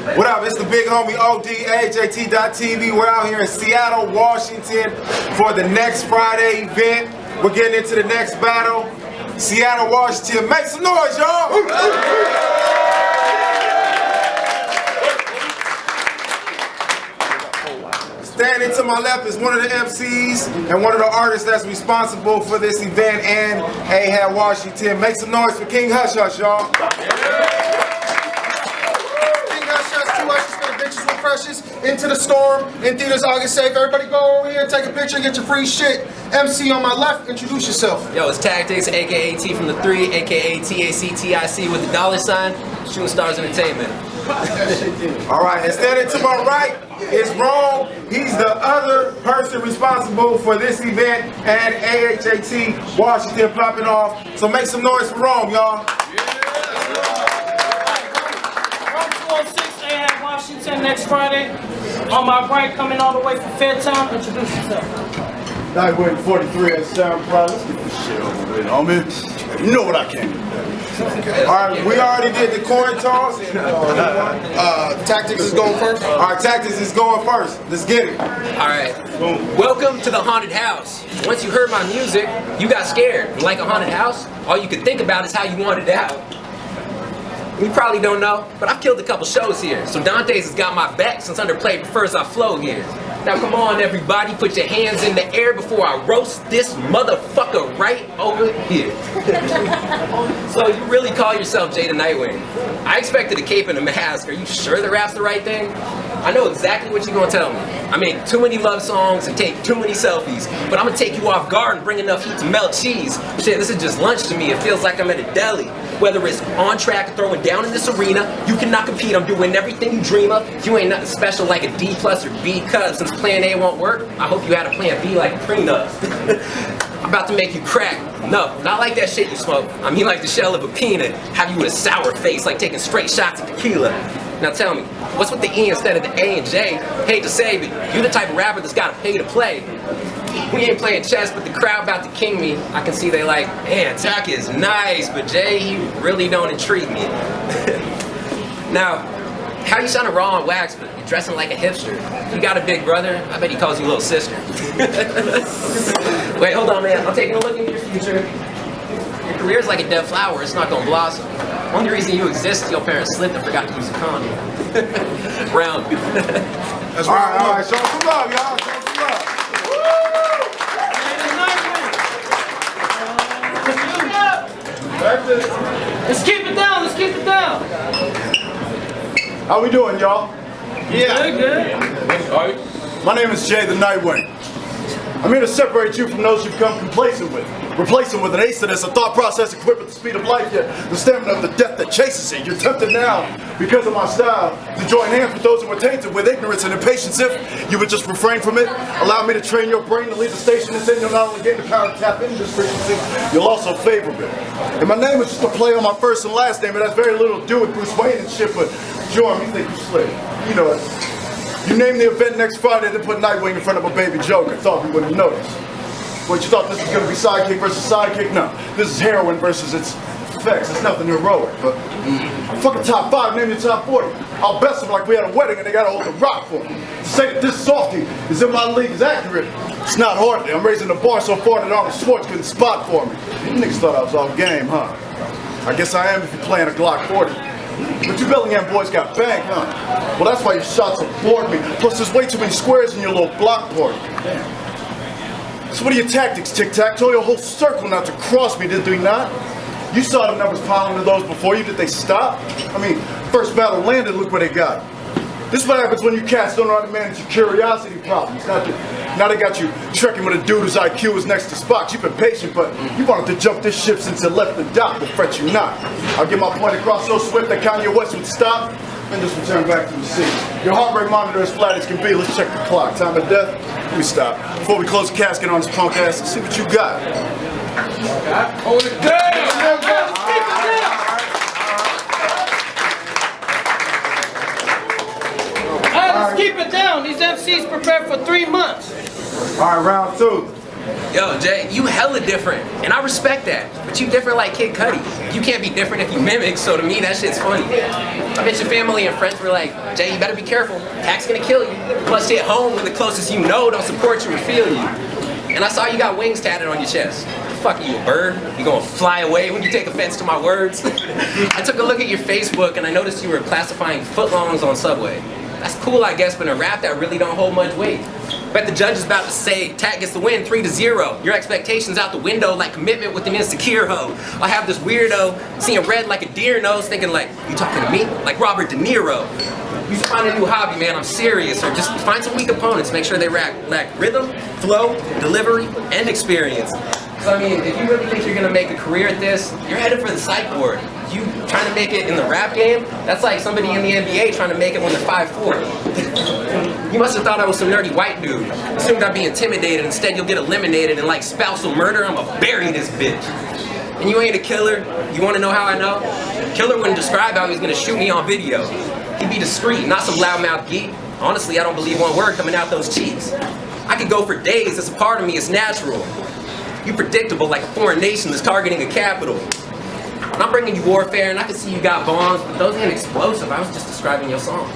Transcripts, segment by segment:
What up? It's the big homie OD, AHAT.TV. We're out here in Seattle, Washington for the next Friday event. We're getting into the next battle. Seattle, Washington. Make some noise, y'all! Standing to my left is one of the MCs and one of the artists that's responsible for this event and AHAT Washington. Make some noise for King Hush Hush, y'all. Precious, Into the Storm, in theaters August 8th. Everybody go over here, take a picture, get your free shit. MC on my left, introduce yourself. Yo, it's Tactics, aka T from the 3, aka TACTIC with the $sign, Shooting Stars Entertainment. Alright, and standing to my right is Rome. He's the other person responsible for this event and AHAT Washington popping off. So make some noise for Rome, y'all. Washington next Friday. On my right, coming all the way from Fairtown. Introduce yourself. Nite 43 at Sound Pride. Let's get this shit over with, homie. You know what I can do. Alright, we already did the coin toss. Tactics is going first. Alright, Tactics is going first. Let's get it. Alright. Welcome to the haunted house. Once you heard my music, you got scared. Like a haunted house, all you could think about is how you wanted out. You probably don't know, but I've killed a couple shows here, so Dante's has got my back since Underplay prefers I flow here. Now come on everybody, put your hands in the air before I roast this motherfucker right over here. So you really call yourself Jay the Nightwing? I expected a cape and a mask. Are you sure the rap's the right thing? I know exactly what you're gonna tell me. I make too many love songs and take too many selfies, but I'm gonna take you off guard and bring enough heat to melt cheese. Shit, this is just lunch to me. It feels like I'm at a deli. Whether it's on track or throwing down in this arena, you cannot compete. I'm doing everything you dream of. You ain't nothing special like a D+ or B cuz. Since plan A won't work, I hope you had a plan B like a prenup. I'm about to make you crack. No, not like that shit you smoke. I mean like the shell of a peanut. Have you with a sour face like taking straight shots of tequila. Now tell me, what's with the E instead of the A and J? Hate to say, but you're the type of rapper that's gotta pay to play. We ain't playing chess, but the crowd about to king me. I can see they like, man, Tack is nice, but Jay, he really don't intrigue me. Now, how you sounding raw on wax, but you're dressing like a hipster? You got a big brother? I bet he calls you little sister. Wait, hold on, man. I'm taking a look into your future. Your career's like a dead flower. It's not gonna blossom. Only reason you exist is your parents slipped and forgot to use a condom. Round. That's right. All right. Show some love, y'all. Show some love. Let's keep it down. Let's keep it down. How we doing, y'all? Yeah. Good. My name is Jay the Nightwing. I'm here to separate you from those you've become complacent with. Replace them with an ace that is a thought process equipped with the speed of light, yet the stamina of the death that chases it. You're tempted now, because of my style, to join hands with those who were tainted with ignorance and impatience. If you would just refrain from it, allow me to train your brain to leave the station, and then you'll not only gain the power to tap into this frequency, you'll also favor it. And my name is just a play on my first and last name. It has very little to do with Bruce Wayne and shit, but Jorm, you think you slick. You know it. You name the event next Friday, then put Nightwing in front of a baby Joker. Thought we wouldn't notice. What, you thought this was going to be sidekick versus sidekick? No. This is heroin versus its effects. It's nothing heroic, but fucking top 5, name your top 40. I'll best them like we had a wedding and they got to hold the rock for me. To say that this softy is in my league is accurate. It's not hardly. I'm raising the bar so far that Arnold Schwartz couldn't spot for me. You niggas thought I was off game, huh? I guess I am if you're playing a Glock 40. But you Bellingham boys got banged, huh? Well, that's why your shots will bored me. Plus, there's way too many squares in your little block party. Damn. So what are your tactics, Tic-Tac? Told your whole circle not to cross me, did they not? You saw the numbers piling to those before you. Did they stop? I mean, first battle landed, look what they got. This is what happens when you cats don't know how to manage your curiosity problems. Now they got you trekking with a dude whose IQ is next to Spock's. You've been patient, but you wanted to jump this ship since it left the dock, but fret you not. I'll get my point across so swift that Kanye West would stop and just return back to the sea. Your heart rate monitor is flat as can be. Let's check the clock. Time of death? Let me stop. Before we close the casket on this punk ass, let's see what you got. Hold it down. Let's keep it down. These MCs prepared for 3 months. All right, round 2. Yo, Jay, you hella different, and I respect that. But you different like Kid Cudi. You can't be different if you mimic, so to me, that shit's funny. I bet your family and friends were like, Jay, you better be careful. Hack's gonna kill you. Plus, hit home when the closest you know don't support you or feel you. And I saw you got wings tatted on your chest. Fuck are you, a bird? You gonna fly away when you take offense to my words? I took a look at your Facebook and I noticed you were classifying footlongs on Subway. That's cool, I guess, but in a rap that really don't hold much weight. Bet the judge is about to say, Tat gets the win 3-0. Your expectations out the window like commitment with an insecure hoe. I have this weirdo seeing red like a deer nose thinking like, you talking to me? Like Robert De Niro. You should find a new hobby, man, I'm serious. Or just find some weak opponents, make sure they lack rhythm, flow, delivery, and experience. So I mean, if you really think you're gonna make a career at this, you're headed for the psych ward. You trying to make it in the rap game, that's like somebody in the NBA trying to make it when they're 5'4". You must have thought I was some nerdy white dude. Assumed I'd be intimidated, instead you'll get eliminated, and like spousal murder, I'ma bury this bitch. And you ain't a killer. You wanna know how I know? Killer wouldn't describe how he was gonna shoot me on video. He'd be discreet, not some loudmouth geek. Honestly, I don't believe one word coming out those cheeks. I could go for days, it's a part of me, it's natural. You predictable like a foreign nation that's targeting a capital. And I'm bringing you warfare, and I can see you got bombs, but those ain't explosive. I was just describing your song.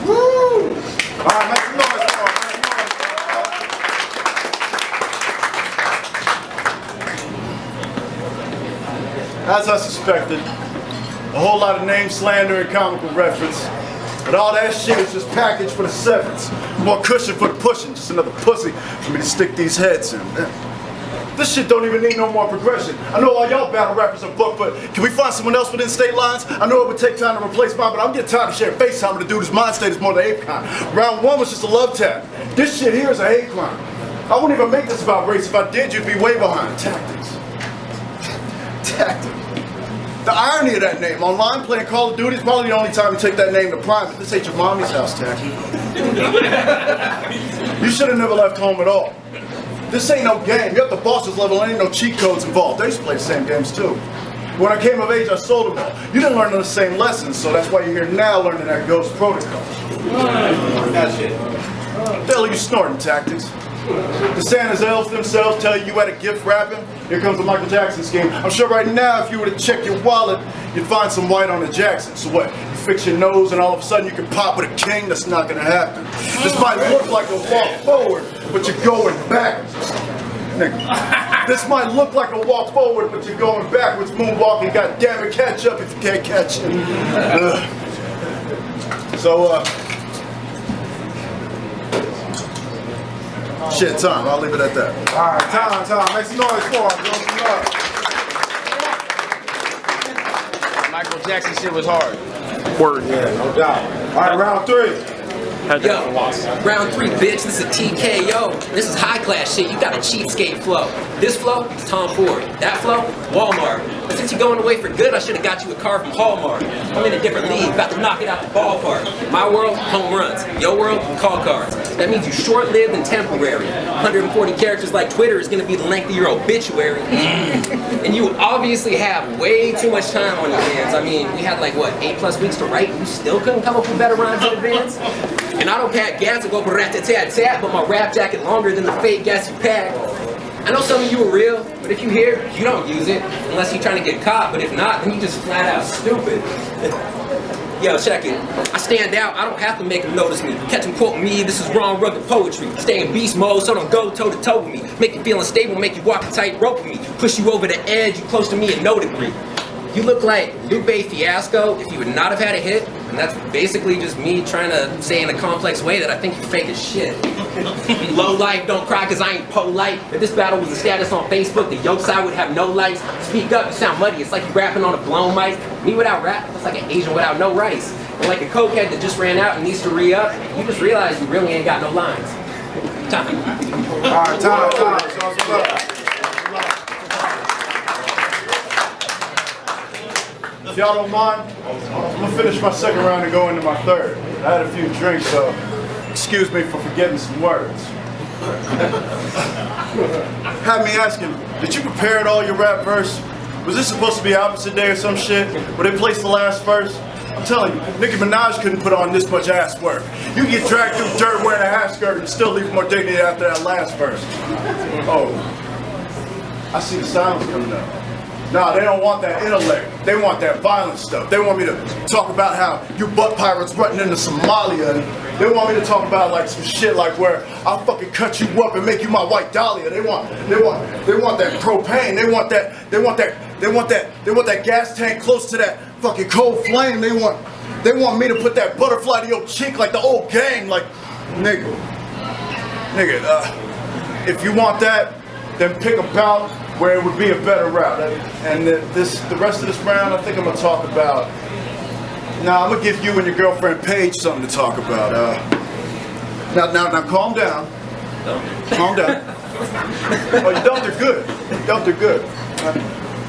Woo! All right, make some noise for him. As I suspected, a whole lot of name slander and comical reference. But all that shit is just packaged for the sevens. More cushion for the pushing, just another pussy for me to stick these heads in. This shit don't even need no more progression. I know all y'all battle rappers are booked, but can we find someone else within state lines? I know it would take time to replace mine, but I'm getting tired of sharing FaceTime with a dude whose mind state is more than ape kind. Round one was just a love tap. This shit here is a hate crime. I wouldn't even make this about race. If I did, you'd be way behind. Tactics. Tactics. The irony of that name, online playing Call of Duty is probably the only time you take that name to private. This ain't your mommy's house, Tacky. You should have never left home at all. This ain't no game. You're at the boss's level, and ain't no cheat codes involved. They used to play the same games too. When I came of age, I sold them all. You didn't learn the same lessons, so that's why you're here now learning that ghost protocol. That shit. What the hell are you snorting, Tactics? The Santa's elves themselves tell you had a gift wrapping. Here comes the Michael Jackson scheme. I'm sure right now if you were to check your wallet, you'd find some white on the Jackson. So what? You fix your nose and all of a sudden you can pop with a king? That's not gonna happen. This might look like a walk forward, but you're going backwards. Nigga. This might look like a walk forward, but you're going backwards, moonwalking. God damn it, catch up if you can't catch it. Shit, time. I'll leave it at that. All right, time. Make some noise for him. Some love. Michael Jackson shit was hard. Word. Yeah, no doubt. All right, round three. Yo, round three, bitch. This is a TKO. This is high class shit. You got a cheapskate flow. This flow is Tom Ford. That flow, Walmart. But since you're going away for good, I should have got you a car from Hallmark. I'm in a different league, about to knock it out the ballpark. My world, home runs. Your world, call cards. That means you're short-lived and temporary. 140 characters like Twitter is gonna be the length of your obituary. And you obviously have way too much time on your hands. I mean, we had like, what, 8+ weeks to write, and you still couldn't come up with better rhymes in advance? And I don't pack gas and go for rat-tat-tat, but my rap jacket longer than the fake gas you pack. I know some of you are real, but if you hear, you don't use it, unless you're trying to get caught, but if not, then you just flat out stupid. Yo, check it. I stand out, I don't have to make them notice me. Catch them quoting me, this is wrong rugged poetry. Stay in beast mode, so don't go toe to toe with me. Make you feel unstable, make you walk a tight rope with me. Push you over the edge, you close to me in no degree. You look like Lupe Fiasco if you would not have had a hit, and that's basically just me trying to say in a complex way that I think you're fake as shit. Low life, don't cry cause I ain't polite. If this battle was a status on Facebook, the yoke side would have no likes. Speak up, you sound muddy, it's like you rapping on a blown mic. Me without rap, that's like an Asian without no rice. Or like a cokehead that just ran out and needs to re-up, you just realize you really ain't got no lines. Time. All right, time. If y'all don't mind, I'm gonna finish my second round and go into my third. I had a few drinks, so excuse me for forgetting some words. Had me asking, did you prepare all your rap verse? Was this supposed to be opposite day or some shit? Where they placed the last verse? I'm telling you, Nicki Minaj couldn't put on this much ass work. You get dragged through dirt wearing a half skirt and still leave more dignity after that last verse. Oh, I see the silence coming up. Nah, they don't want that intellect. They want that violent stuff. They want me to talk about how you butt pirates running into Somalia, and they want me to talk about like some shit like where I'll fucking cut you up and make you my white dahlia. They want that propane. They want that gas tank close to that fucking cold flame. They want me to put that butterfly to your cheek like the old gang. Like, nigga, if you want that, then pick a bout where it would be a better route. And the rest of this round, I think I'm gonna talk about. Now I'm gonna give you and your girlfriend Paige something to talk about. Now calm down. Calm down. Oh, you dumped her good. You dumped her good.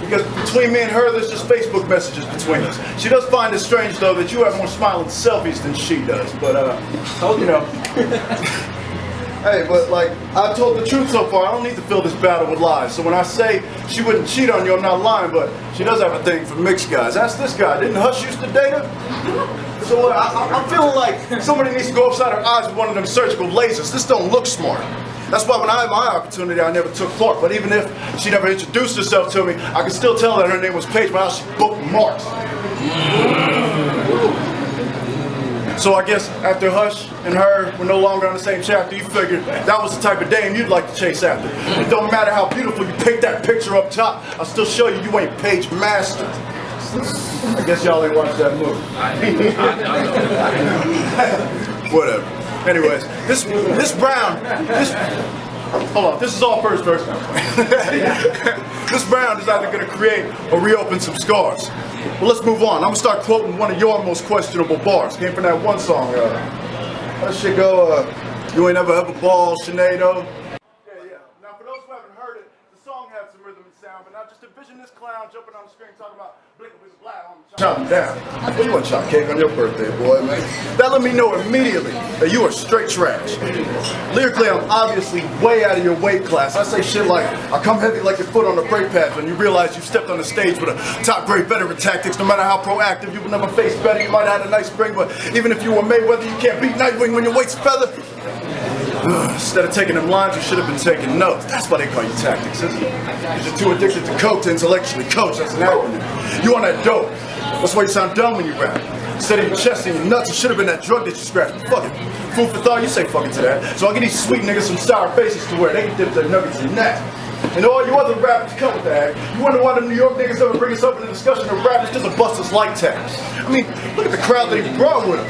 Because between me and her, there's just Facebook messages between us. She does find it strange though that you have more smiling selfies than she does. But you know. Hey, but like, I've told the truth so far. I don't need to fill this battle with lies. So when I say she wouldn't cheat on you, I'm not lying, but she does have a thing for mixed guys. Ask this guy. Didn't Hush used to date her? So I'm feeling like somebody needs to go upside her eyes with one of them surgical lasers. This don't look smart. That's why when I had my opportunity, I never took part. But even if she never introduced herself to me, I can still tell that her name was Paige, but how she bookmarks. So I guess after Hush and her were no longer on the same chapter, you figured that was the type of dame you'd like to chase after. It don't matter how beautiful you pick that picture up top, I'll still show you you ain't Paige master. I guess y'all ain't watched that movie. Whatever. Anyways, this round, hold on, this is all first verse. This round is either gonna create or reopen some scars. Well, let's move on. I'm gonna start quoting one of your most questionable bars. Came from that one song. That shit go, you ain't ever have a ball, Sinead. Yeah. Now, for those who haven't heard it, the song had some rhythm and sound, but now just envision this clown jumping on the screen talking about blinking with his black on chop him down. Well, you want to chop cake on your birthday, boy, man. That let me know immediately that you are straight trash. Lyrically, I'm obviously way out of your weight class. I say shit like, I come heavy like your foot on the brake pad when you realize you stepped on the stage with a top-grade veteran tactics. No matter how proactive, you will never face better. You might have had a nice spring, but even if you were Mayweather, you can't beat Nightwing when your weight's feather. Instead of taking them lines, you should have been taking notes. That's why they call you tactics, isn't it? Because you're too addicted to coke to intellectually coach. That's an acronym. You on that dope. That's why you sound dumb when you rap. Instead of your chest and your nuts, it should have been that drug that you scratched. Fuck it. Food for thought, you say fucking to that. So I'll get these sweet niggas some sour faces to wear. They can dip their nuggets in that. And all you other rappers come with that. You wonder why the New York niggas ever bring us up in the discussion of rap? It's just a busters like tag. I mean, look at the crowd that he brought with him.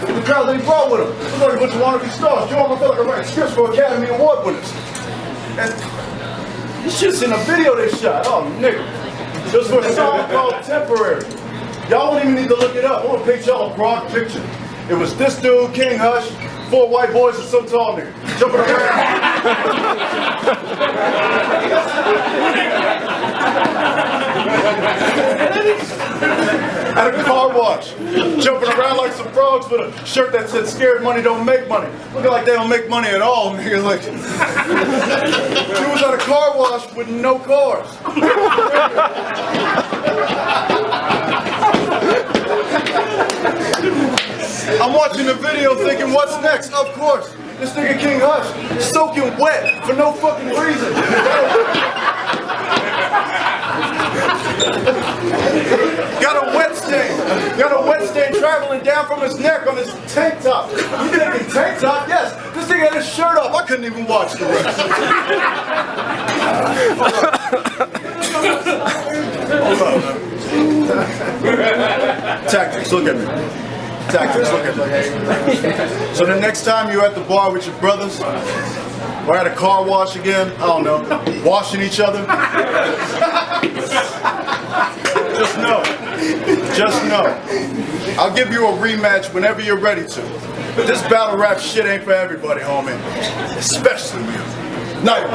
Look at the crowd that he brought with him. Look like a bunch of wannabe stars. Joe, I feel like I'm writing scripts for Academy Award winners. And you should have seen a video they shot. Oh, nigga. It was for a song called Temporary. Y'all won't even need to look it up. I want to paint y'all a broad picture. It was this dude, King Hush, 4 white boys and some tall nigga jumping around. At a car wash, jumping around like some frogs with a shirt that said "Scared money don't make money." Looking like they don't make money at all, nigga. Like, he was at a car wash with no cars. I'm watching the video thinking, what's next? Of course, this nigga King Hush soaking wet for no fucking reason. Got a wet stain traveling down from his neck on his tank top. You thinking tank top? Yes. This nigga had his shirt off. I couldn't even watch the rest. Hold on. Tactics, look at me. Tactics, look at me. So the next time you're at the bar with your brothers, or at a car wash again, I don't know, washing each other, just know, I'll give you a rematch whenever you're ready to. But this battle rap shit ain't for everybody, homie. Especially you. Nite.